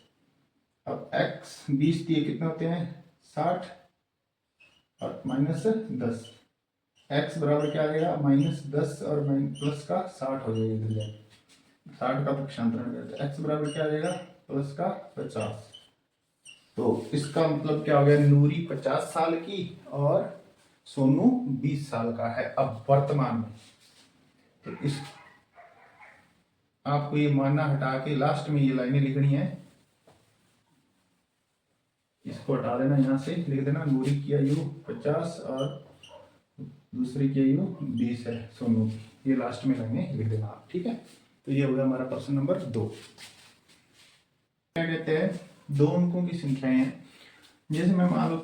A: अब x 20 दिए कितने होते हैं 60 और माइनस 10, x बराबर क्या आ जाएगा माइनस 10 और प्लस का 60 हो जाएगा, इधर जाए 60 का पक्षांतरण करते हैं, x बराबर क्या आ जाएगा प्लस का 50। तो इसका मतलब क्या हो गया, नूरी 50 साल की और सोनू 20 साल का है अब वर्तमान में। तो इस आपको ये मानना हटा के लास्ट में ये लाइनें लिखनी है, इसको हटा देना, यहां से लिख देना नूरी की आयु 50 और दूसरी की आयु 20 है सोनू की, ये लास्ट में लाइनें लिख देना आप, ठीक है। तो ये हो गया हमारा प्रश्न नंबर 2। क्या कहते हैं, दो अंकों की संख्याएं हैं, जैसे मैं मान लो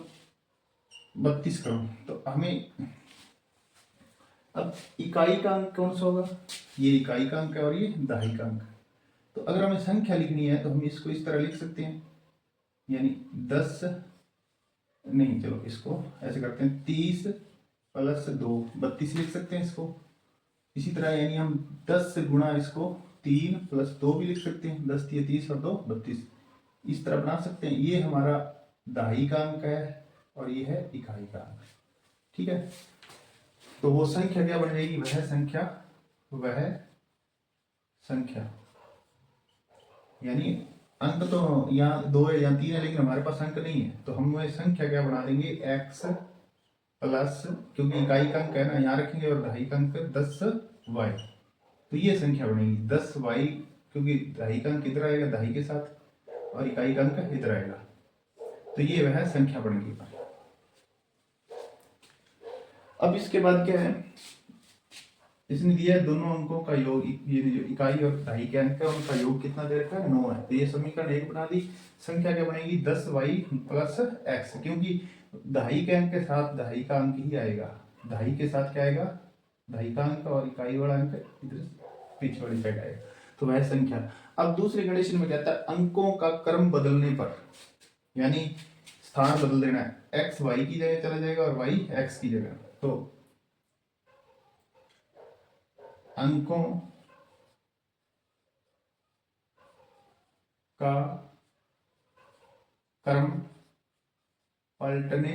A: 32 करूं, तो हमें अब इकाई का अंक कौन सा होगा, ये इकाई का अंक है और ये दहाई का अंक। तो अगर हमें संख्या लिखनी है तो हम इसको इस तरह लिख सकते हैं, यानी 10 नहीं, चलो इसको ऐसे करते हैं 30 प्लस 2 32 लिख सकते हैं इसको। इसी तरह यानी हम 10 गुणा इसको 3 प्लस 2 भी लिख सकते हैं, 10 3 30 और 2 32, इस तरह बना सकते हैं। ये हमारा दहाई का अंक है और ये है इकाई का अंक, ठीक है। तो वो संख्या क्या बन जाएगी, वह संख्या यानी अंक तो यहाँ 2 है या 3 है, लेकिन हमारे पास अंक नहीं है, तो हम वह संख्या क्या बना देंगे x प्लस, क्योंकि इकाई का अंक है ना यहाँ रखेंगे, और दहाई का अंक 10y, तो ये संख्या बनेगी 10y, क्योंकि दहाई का अंक इधर आएगा दहाई के साथ और इकाई का अंक इधर आएगा, तो ये वह संख्या बनेगी। अब इसके बाद क्या है, इसने दिया है दोनों अंकों का योग, ये जो इकाई और दहाई के अंक है उनका योग कितना दे रखा है, 9 है। तो ये समीकरण 1 बना दी। संख्या क्या बनेगी, 10y प्लस x, क्योंकि दहाई के अंक के साथ दहाई का अंक ही आएगा, दहाई के साथ क्या आएगा, दहाई का अंक, और इकाई वाला अंक इधर पीछे वाली साइड आएगा, तो वह संख्या। अब दूसरे कंडीशन में कहता है अंकों का क्रम बदलने पर, यानी स्थान बदल देना है, x y की जगह चला जाएगा और y x की जगह। तो अंकों का क्रम पलटने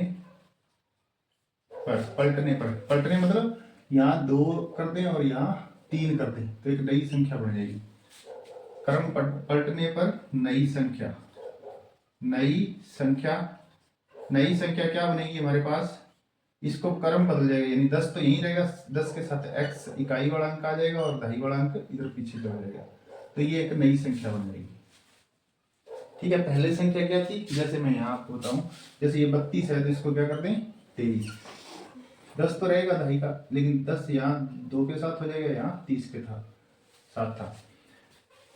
A: मतलब यहाँ 2 कर दें और यहाँ 3 कर दें तो एक नई संख्या बन जाएगी। क्रम पलटने पर नई संख्या क्या बनेगी हमारे पास, इसको क्रम बदल जाएगा, यानी 10 तो यहीं रहेगा, 10 के साथ x इकाई वाला अंक आ जाएगा और दहाई वाला अंक इधर पीछे चला जाएगा, तो ये एक नई संख्या बन जाएगी। ठीक है, पहले संख्या क्या थी, जैसे मैं यहाँ आपको बताऊं, जैसे ये 32 है तो इसको क्या कर दें 23, 10 तो रहेगा दहाई का, लेकिन 10 यहाँ 2 के साथ हो जाएगा, यहाँ 30 के साथ था।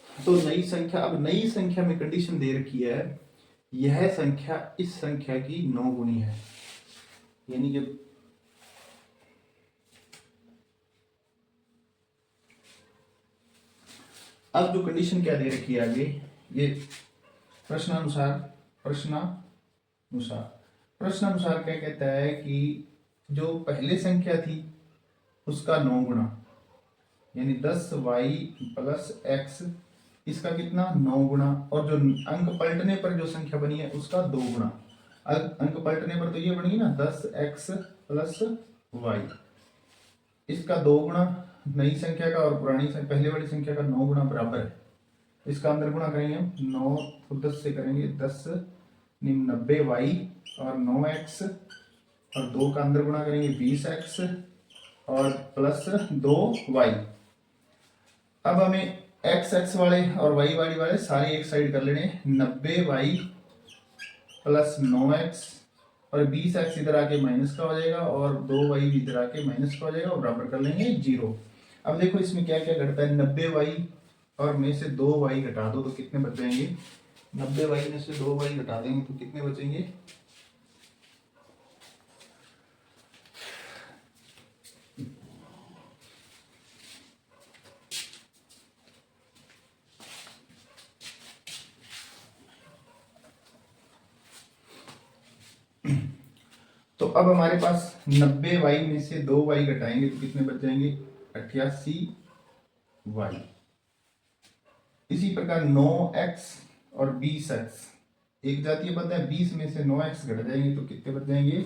A: तो नई संख्या, अब नई संख्या में कंडीशन दे रखी है, यह संख्या इस संख्या की 9 गुनी है, यानी कि अब जो कंडीशन क्या दे रखी है आगे, ये प्रश्नानुसार क्या कहता है कि जो पहले संख्या थी उसका 9 गुना, यानी 10y प्लस x, इसका कितना 9 गुना, और जो अंक पलटने पर जो संख्या बनी है उसका 2 गुना। अंक पलटने पर तो ये बनेगी ना 10x प्लस y, इसका 2 गुना नई संख्या का, और पुरानी पहले वाली संख्या का 9 गुना बराबर है। इसका अंदर गुणा करेंगे हम, 9 को 10 से करेंगे, 10 90y और 9x, और 2 का अंदर गुणा करेंगे 20x और प्लस 2y। अब हमें x वाले और y वाले सारे एक साइड कर लेने, 90y प्लस 9x और 20x इधर आके माइनस का हो जाएगा और 2y इधर आके माइनस का हो जाएगा और बराबर कर लेंगे 0। अब देखो इसमें क्या क्या घटता है, 90y और में से 2y घटा दो तो कितने बच जाएंगे, 90y में से 2y घटा देंगे तो कितने बचेंगे, तो अब हमारे पास 90y में से 2y घटाएंगे तो कितने बच जाएंगे, 88y। इसी प्रकार 9x और 20x एक जातीय पद है, 20 में से 9x घट जाएंगे तो कितने बच जाएंगे,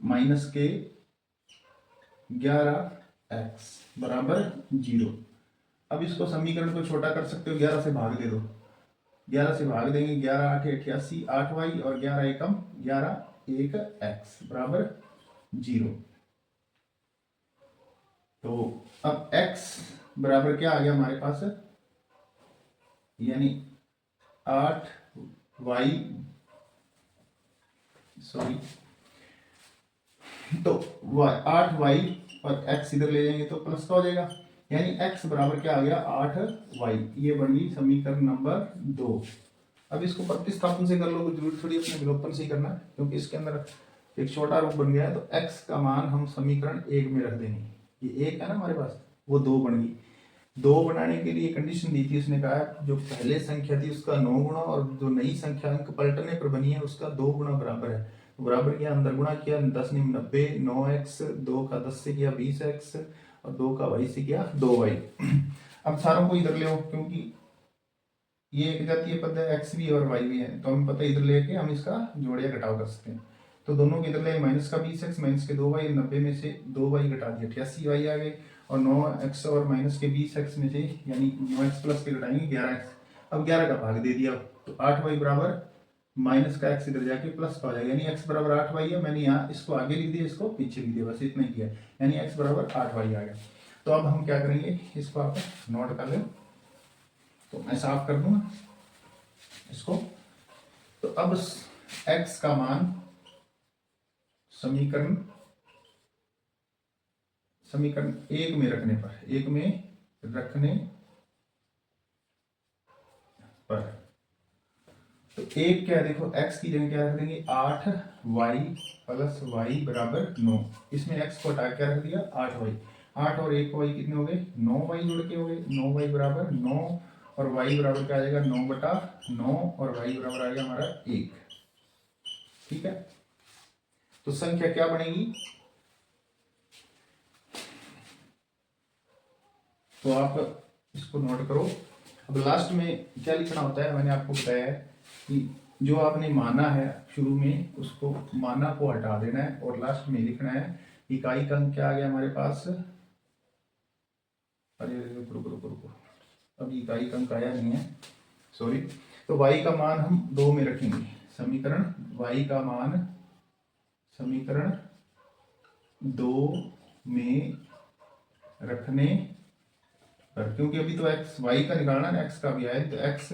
A: माइनस के 11x बराबर 0। अब इसको समीकरण को छोटा कर सकते हो, 11 से भाग दे दो, 11 से भाग देंगे, 11 8 88, 8y और 11 एकम 11 1 x बराबर 0। तो अब x बराबर क्या आ गया हमारे पास, यानी 8y, सॉरी, तो 8y और x इधर ले जाएंगे तो प्लस का हो जाएगा, यानी x बराबर क्या आ गया 8y। ये बन गई समीकरण नंबर 2। अब इसको प्रतिस्थापन से कर लो, जरूर थोड़ी अपने विलोपन से ही करना है, क्योंकि इसके अंदर एक छोटा रूप बन गया है, तो x का मान हम समीकरण 1 में रख देंगे, ये 1 है ना हमारे पास, वो 2 बन गई। 2 बनाने के लिए कंडीशन दी थी, उसने कहा जो पहले संख्या थी उसका 9 गुना और जो नई संख्या अंक पलटने पर बनी है उसका 2 गुना बराबर है, बराबर किया, अंदर गुणा किया, 10 90, 9x, 2 का 10 से किया 20x और 2 का y से किया 2y। अब सारों को इधर ले आओ, क्योंकि ये एक जातीय पद है, x भी और y भी है, तो हमें पता है इधर लेके हम इसका जोड़ या घटाव कर सकते हैं। तो दोनों के इधर ले, माइनस का 20x माइनस के 2y, 90 में से 2y घटा दिया 88y आ गए, और 9x और माइनस के 20x में से, यानी 9x प्लस के घटाएंगे 11x। अब 11 का भाग दे दिया तो 8y बराबर माइनस का x इधर जाके प्लस का हो जाएगा, यानी x बराबर 8y है। मैंने यहाँ इसको आगे लिख दिया, इसको पीछे लिख दिया, बस इतना ही किया, यानी x बराबर 8y आ गया। तो अब हम क्या करेंगे, इसको आप नोट कर लो, तो मैं साफ कर दूंगा इसको। तो अब x का मान समीकरण एक में रखने पर तो एक क्या देखो, x की जगह क्या रख देंगे 8y प्लस y बराबर 9। इसमें x को हटा क्या रख दिया 8y, 8 और 1y कितने हो गए 9y जुड़ के हो गए, 9y बराबर 9 और y बराबर क्या आ जाएगा 9/9 और y बराबर आ गया हमारा 1। ठीक है, तो संख्या क्या बनेगी, तो आप इसको नोट करो। अब लास्ट में क्या लिखना होता है, मैंने आपको बताया है कि जो आपने माना है शुरू में उसको माना को हटा देना है और लास्ट में लिखना है इकाई का अंक क्या आ गया हमारे पास, अरे रुको रुको रुको, अभी इकाई का अंक आया नहीं है, सॉरी। तो y का मान हम 2 में रखेंगे, समीकरण y का मान समीकरण 2 में रखने पर, क्योंकि अभी तो x y का निकालना है, x का भी आया, तो x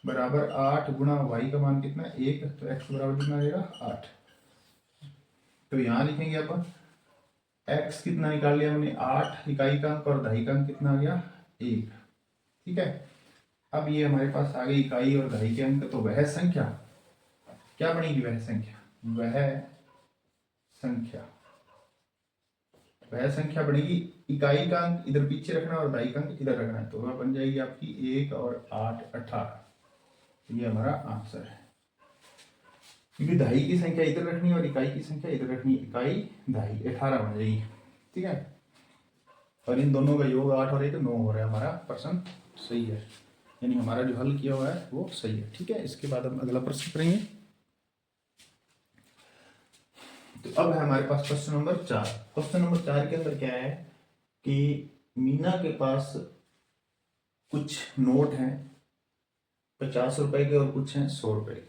A: बराबर 8 गुणा y का मान कितना 1, तो x बराबर कितना आएगा 8। तो यहां लिखेंगे अब x कितना निकाल लिया हमने 8 इकाई का अंक और दहाई का अंक कितना आ गया 1। ठीक है, अब ये हमारे पास आ गई इकाई और दहाई के अंक, तो वह संख्या क्या बनेगी, वह संख्या बनेगी, इकाई का अंक इधर पीछे रखना और दहाई का अंक इधर रखना है, तो वह बन जाएगी आपकी 1 और 8 18। ये हमारा आंसर है, क्योंकि दहाई की संख्या इधर रखनी है और इकाई की संख्या इधर रखनी है, इकाई दहाई 18 बन जाएगी। ठीक है, और इन दोनों का योग 8 और 1 9 हो रहा है, हमारा प्रश्न सही है, यानी हमारा जो हल किया हुआ है वो सही है। ठीक है, इसके बाद हम अगला प्रश्न करेंगे। तो अब है हमारे पास क्वेश्चन नंबर 4। क्वेश्चन नंबर 4 के अंदर क्या है कि मीना के पास कुछ नोट हैं 50 रुपए के और कुछ हैं 100 रुपए के,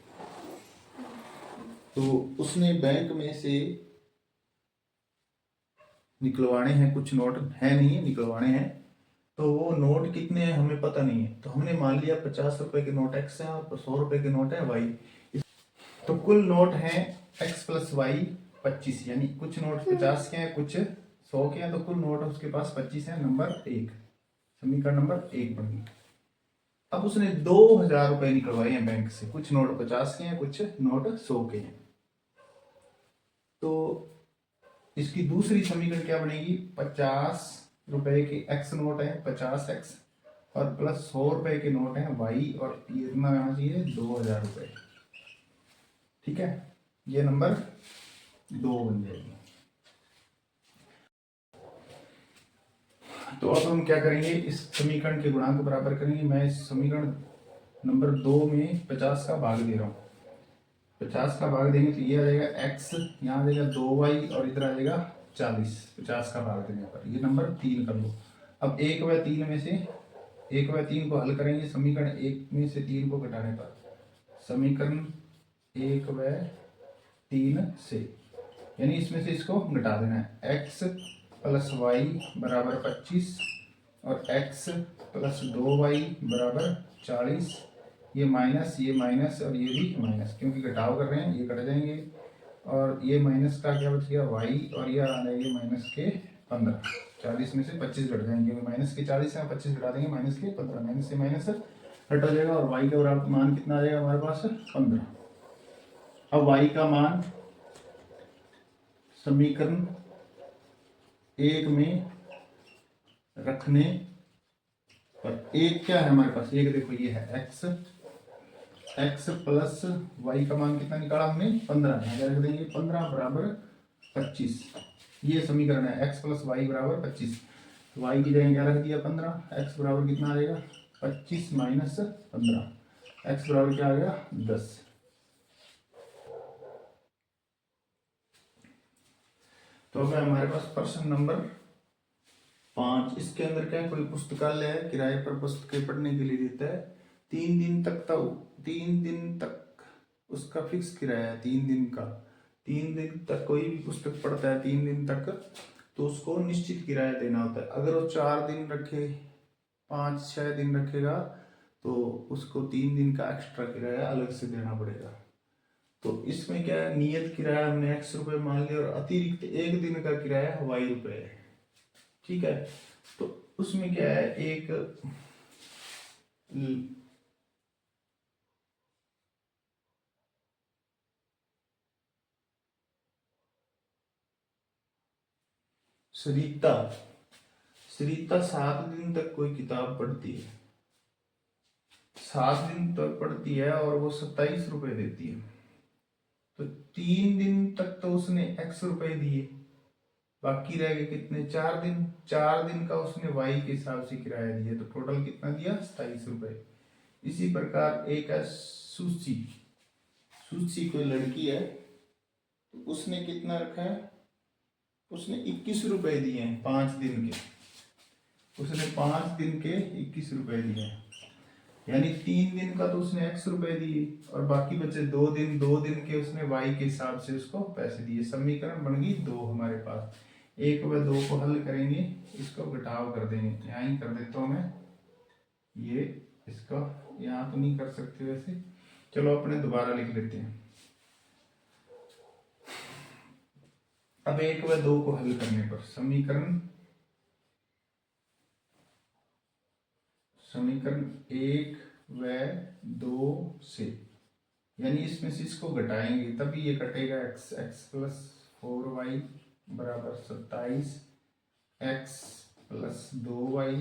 A: तो उसने बैंक में से निकलवाने हैं, कुछ नोट है नहीं निकलवाने हैं, तो वो नोट कितने हैं हमें पता नहीं है, तो हमने मान लिया 50 रुपए के नोट x हैं और 100 रुपए के नोट है y। तो कुल नोट हैं x प्लस वाई 25, यानी कुछ नोट 50 के हैं कुछ 100 के हैं, तो कुल नोट उसके पास 25 है, नंबर 1, समीकरण नंबर 1 बन गई। अब उसने 2000 रुपए निकलवाए हैं बैंक से, कुछ नोट 50 के हैं कुछ नोट 100 के हैं, तो इसकी दूसरी समीकरण क्या बनेगी, 50 रुपए के x नोट है 50x और प्लस 100 रुपए के नोट है y, और ये इतना आना चाहिए 2000 रुपए। ठीक है, ये नंबर 2 बन जाएगी। तो अब हम क्या करेंगे, इस समीकरण के गुणांक बराबर करेंगे। मैं इस समीकरण नंबर 2 में 50 का भाग दे रहा हूँ, 50 का भाग देंगे तो ये आ जाएगा x, यहाँ आ जाएगा 2y और इधर आ जाएगा 40, 50 का भाग देने पर ये नंबर 3 कर लो। अब 1 व 3 में से 1 व 3 को हल करेंगे, समीकरण 1 में से 3 को घटाने पर समीकरण 1 व 3 से, यानी इसमें से इसको घटा देना है, x प्लस वाई बराबर 25 और x प्लस 2y बराबर 40, ये माइनस और ये भी माइनस, क्योंकि घटाव कर रहे हैं ये कट जाएंगे, और ये माइनस का क्या बच गया y, और ये आ जाएंगे माइनस के 15, 40 में से 25 घट जाएंगे, माइनस के 40 है 25 घटा देंगे माइनस के 15, माइनस से माइनस हट हो जाएगा, और y का बराबर मान कितना आ जाएगा हमारे पास 15। अब y का मान समीकरण 1 में रखने पर, एक क्या है हमारे पास, एक देखो ये है x प्लस वाई का मान कितना निकाला हमने 15, यहाँ रख देंगे 15 बराबर 25, ये समीकरण है, x प्लस वाई बराबर 25, y की जगह क्या रख दिया 15, x बराबर कितना आ जाएगा 25 माइनस 15, x बराबर क्या आ गया 10। तो अब हमारे पास प्रश्न नंबर 5, इसके अंदर क्या है, कोई पुस्तकालय है, किराए पर पुस्तकें पढ़ने के लिए देता है, 3 दिन तक उसका फिक्स किराया है 3 दिन का। 3 दिन तक कोई भी पुस्तक पढ़ता है 3 दिन तक तो उसको निश्चित किराया देना होता है। अगर वो 4 दिन रखे, 5-6 दिन रखेगा तो उसको 3 दिन का एक्स्ट्रा किराया अलग से देना पड़ेगा। तो इसमें क्या है, नियत किराया हमने x रुपए मान लिया और अतिरिक्त 1 दिन का किराया y रुपए है। ठीक है, तो उसमें क्या है, एक सरिता 7 दिन तक कोई किताब पढ़ती है, 7 दिन तक पढ़ती है और वो 27 रुपए देती है। तो 3 दिन तक तो उसने x रुपए दिए, बाकी रह गए कितने, 4 दिन। 4 दिन का उसने y के हिसाब से किराया दिया, तो टोटल कितना दिया, 27 रुपए। इसी प्रकार एक है सुची कोई लड़की है, तो उसने कितना रखा है, उसने 21 रुपए दिए हैं 5 दिन के। उसने 5 दिन के 21 रुपए दिए हैं, यानी 3 दिन का तो उसने x रुपए दिए और बाकी बचे 2 दिन के उसने y के हिसाब से उसको पैसे दिए। समीकरण बन गई 2 हमारे पास। 1 व 2 को हल करेंगे, इसको घटाव कर देंगे, यहाँ ही कर देता हूँ मैं, ये इसका यहाँ तो नहीं कर सकते वैसे, चलो अपने दोबारा लिख लेते हैं। अब 1 व 2 को हल करने पर समीकरण 1 व 2 से, यानी इसमें से इसको घटाएंगे तभी ये कटेगा। x प्लस 4y बराबर 27, x प्लस 2y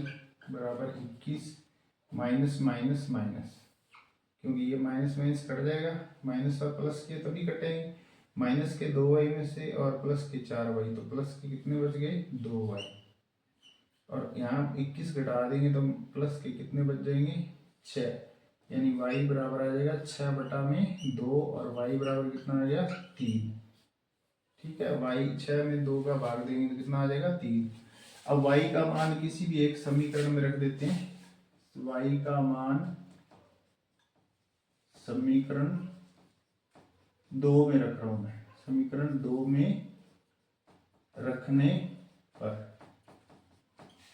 A: बराबर 21, माइनस माइनस माइनस, क्योंकि ये माइनस माइनस कट जाएगा, माइनस और प्लस के तभी कटेंगे। माइनस के 2y में से और प्लस के 4y, तो प्लस के कितने बच गए, 2y, और यहाँ 21 घटा देंगे तो प्लस के कितने बच जाएंगे, 6, यानी y बराबर आ जाएगा 6/2 और y बराबर कितना आ गया, 3। ठीक है, y 6 में 2 का भाग देंगे तो कितना आ जाएगा, 3। अब y का मान किसी भी एक समीकरण में रख देते हैं। y का मान समीकरण 2 में रख रहा हूं मैं, समीकरण 2 में रखने पर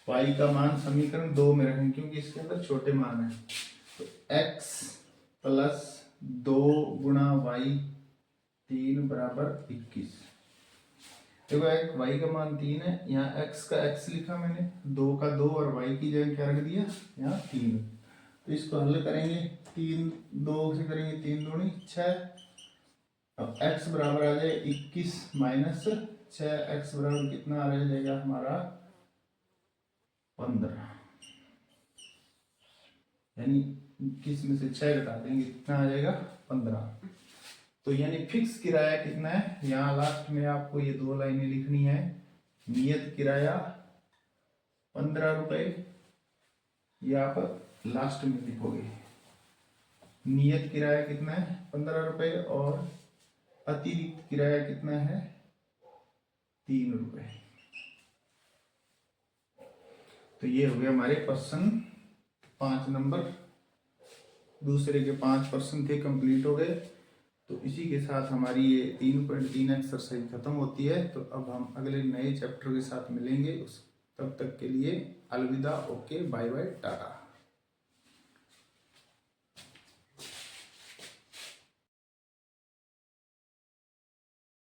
A: y का मान समीकरण 2 में रखें, क्योंकि इसके अंदर छोटे मान है। तो x प्लस 2 गुणा y 3 बराबर 21। देखो एक y का मान 3 है, यहाँ x का x लिखा मैंने, 2 का 2 और y की जगह क्या रख दिया, यहाँ 3। तो इसको हल करेंगे, 3 2 से करेंगे, 3 दूनी 6। अब x बराबर आ जाए 21 माइनस 6, x बराबर कितना आ जाएगा हमारा 15, यानी 21 में से 6 घटा देंगे कितना आ जाएगा 15। तो यानी फिक्स किराया कितना है, यहाँ लास्ट में आपको ये 2 लाइनें लिखनी है। नियत किराया 15 रुपए, ये आप लास्ट में लिखोगे। नियत किराया कितना है 15 रुपए और अतिरिक्त किराया कितना है 3 रुपए। तो ये हो गया हमारे प्रश्न 5 नंबर, दूसरे के 5 प्रश्न थे, कंप्लीट हो गए। तो इसी के साथ हमारी ये 3.3 एक्सरसाइज खत्म होती है। तो अब हम अगले नए चैप्टर के साथ मिलेंगे, उस तब तक के लिए अलविदा, ओके, बाय बाय, टाटा।